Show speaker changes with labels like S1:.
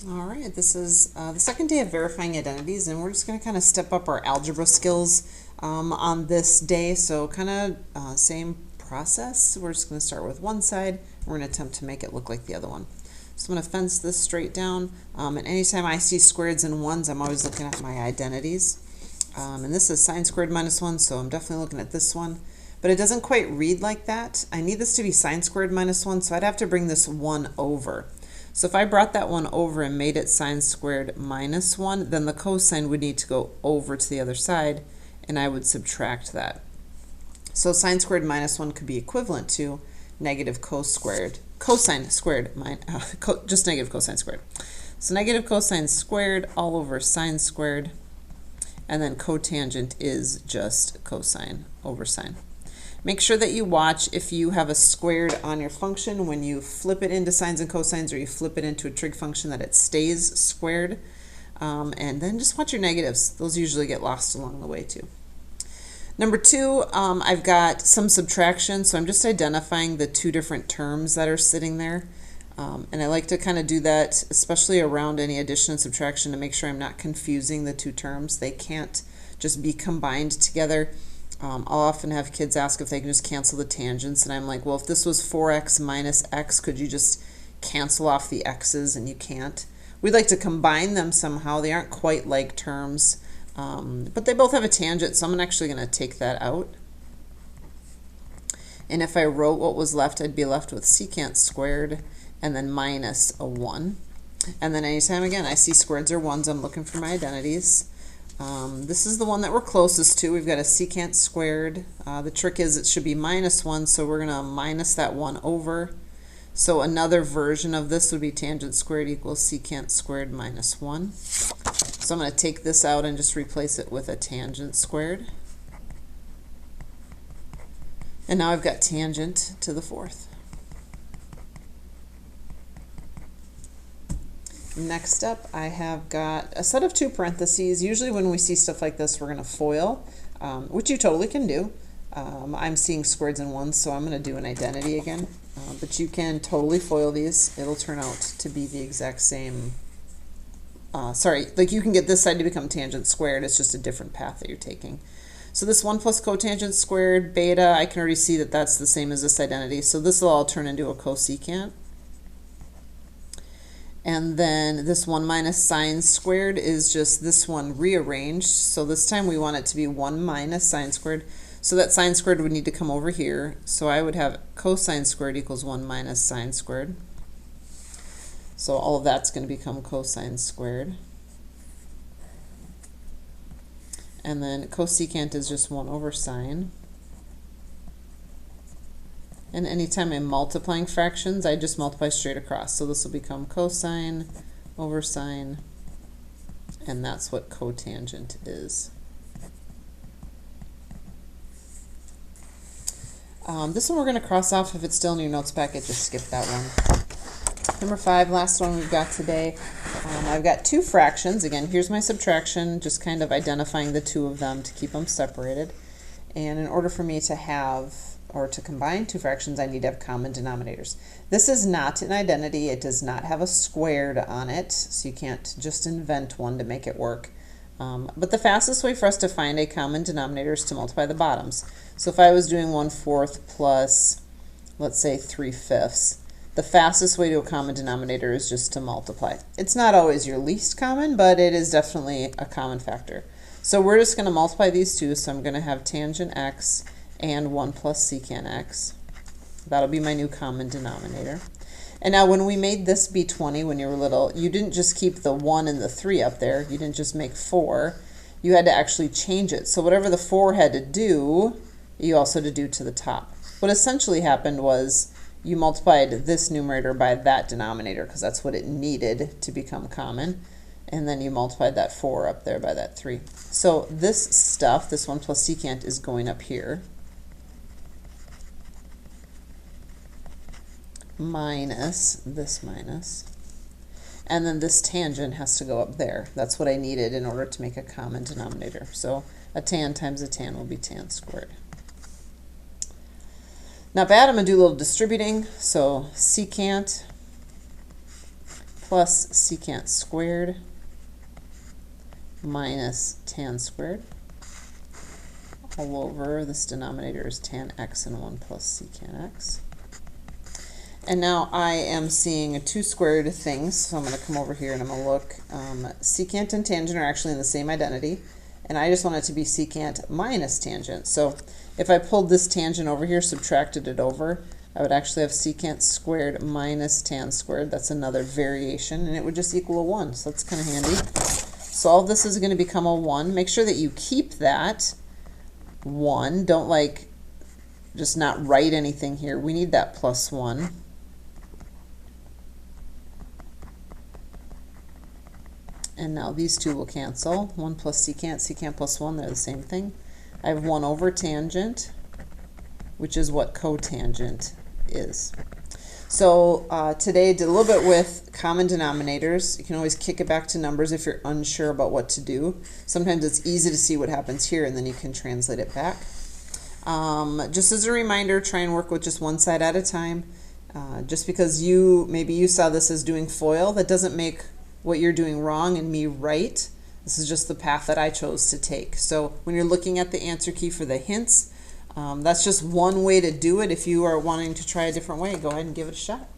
S1: All right, this is the second day of verifying identities, and we're just going to kind of step up our algebra skills on this day. So kind of same process. We're just going to start with one side, and we're going to attempt to make it look like the other one. So I'm going to fence this straight down, and anytime I see squareds and ones, I'm always looking at my identities. And this is sine squared minus 1, so I'm definitely looking at this one. But it doesn't quite read like that. I need this to be sine squared minus 1, so I'd have to bring this 1 over. So if I brought that one over and made it sine squared minus 1, then the cosine would need to go over to the other side, and I would subtract that. So sine squared minus 1 could be equivalent to negative cosine squared, just negative cosine squared. So negative cosine squared all over sine squared, and then cotangent is just cosine over sine. Make sure that you watch if you have a squared on your function when you flip it into sines and cosines, or you flip it into a trig function, that it stays squared. And then just watch your negatives. Those usually get lost along the way too. Number 2, I've got some subtraction, so I'm just identifying the two different terms that are sitting there. And I like to kind of do that, especially around any addition and subtraction, to make sure I'm not confusing the two terms. They can't just be combined together. I'll often have kids ask if they can just cancel the tangents, and I'm like, well, if this was 4x minus x, could you just cancel off the x's? And you can't. We'd like to combine them somehow. They aren't quite like terms, but they both have a tangent, so I'm actually going to take that out. And if I wrote what was left, I'd be left with secant squared and then minus a 1. And then anytime, again, I see squareds or ones, I'm looking for my identities. This is the one that we're closest to. We've got a secant squared. The trick is it should be minus 1, so we're going to minus that 1 over. So another version of this would be tangent squared equals secant squared minus 1. So I'm going to take this out and just replace it with a tangent squared. And now I've got tangent to the fourth. Next up, I have got a set of 2 parentheses. Usually when we see stuff like this, we're going to FOIL, which you totally can do. I'm seeing squareds and ones, so I'm going to do an identity again. But you can totally FOIL these. It'll turn out to be the exact same. Like you can get this side to become tangent squared. It's just a different path that you're taking. So this 1 plus cotangent squared beta, I can already see that that's the same as this identity. So this will all turn into a cosecant. And then this 1 minus sine squared is just this one rearranged. So this time we want it to be 1 minus sine squared. So that sine squared would need to come over here. So I would have cosine squared equals 1 minus sine squared. So all of that's going to become cosine squared. And then cosecant is just 1 over sine. And anytime I'm multiplying fractions, I just multiply straight across. So this will become cosine over sine, and that's what cotangent is. This one we're going to cross off. If it's still in your notes packet, just skip that one. Number 5, last one we've got today. I've got 2 fractions. Again, here's my subtraction, just kind of identifying the 2 of them to keep them separated. And in order for me to have, or to combine 2 fractions, I need to have common denominators. This is not an identity. It does not have a squared on it, so you can't just invent one to make it work. But the fastest way for us to find a common denominator is to multiply the bottoms. So if I was doing 1/4 plus, let's say 3/5, the fastest way to a common denominator is just to multiply. It's not always your least common, but it is definitely a common factor. So we're just going to multiply these two. So I'm going to have tangent x and 1 plus secant x. That'll be my new common denominator. And now when we made this be 20 when you were little, you didn't just keep the 1 and the 3 up there. You didn't just make 4. You had to actually change it. So whatever the 4 had to do, you also had to do to the top. What essentially happened was you multiplied this numerator by that denominator because that's what it needed to become common. And then you multiplied that 4 up there by that 3. So this stuff, this 1 plus secant, is going up here. Minus this minus. And then this tangent has to go up there. That's what I needed in order to make a common denominator. So a tan times a tan will be tan squared. Not bad. I'm going to do a little distributing. So secant plus secant squared minus tan squared all over this denominator is tan x and 1 plus secant x. And now I am seeing two squared things, so I'm going to come over here and I'm going to look. Secant and tangent are actually in the same identity, and I just want it to be secant minus tangent. So if I pulled this tangent over here, subtracted it over, I would actually have secant squared minus tan squared. That's another variation, and it would just equal a 1, so that's kind of handy. So all of this is going to become a 1. Make sure that you keep that 1. Don't like just not write anything here. We need that plus 1. And now these two will cancel. 1 plus secant, secant plus 1, they're the same thing. I have 1 over tangent, which is what cotangent is. So today I did a little bit with common denominators. You can always kick it back to numbers if you're unsure about what to do. Sometimes it's easy to see what happens here and then you can translate it back. Just as a reminder, try and work with just one side at a time. Just because maybe you saw this as doing FOIL, that doesn't make what you're doing wrong and me right. This is just the path that I chose to take. So when you're looking at the answer key for the hints, that's just one way to do it. If you are wanting to try a different way, go ahead and give it a shot.